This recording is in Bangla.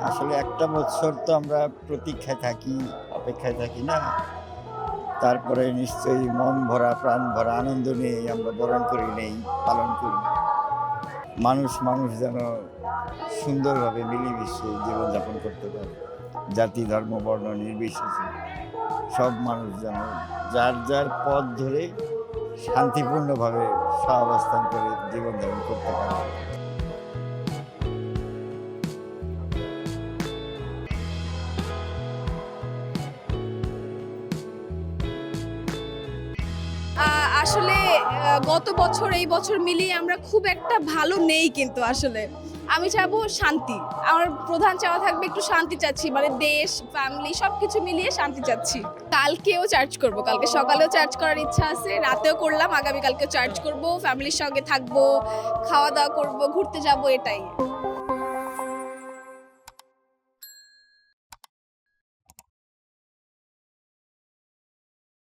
আসলে একটা বছর তো আমরা প্রতীক্ষায় থাকি, অপেক্ষায় থাকি না? তারপরে নিশ্চয়ই মন ভরা, প্রাণ ভরা আনন্দ নিয়েই আমরা বরণ করে নেই, পালন করি। মানুষ যেন সুন্দরভাবে মিলেমিশে জীবনযাপন করতে পারে। জাতি, ধর্ম, বর্ণ নির্বিশেষে সব মানুষ যেন যার পথ ধরে শান্তিপূর্ণভাবে সহাবস্থান করে জীবনযাপন করতে পারে। আ আসলে গত বছর এই বছর মিলিয়ে আমরা খুব একটা ভালো নেই কিন্তু আসলে। আমি চাবো শান্তি। আমার প্রধান চাওয়া থাকবে একটু শান্তি চাচ্ছি। মানে দেশ, ফ্যামিলি সবকিছু মিলিয়ে শান্তি চাচ্ছি। কালকেও চার্জ করব। কালকে সকালেও চার্জ করার ইচ্ছা আছে, রাতেও করলাম, আগামীকালকেও চার্জ করব। ফ্যামিলির সঙ্গে থাকবো, খাওয়া-দাওয়া করব, ঘুরতে যাব এটাই।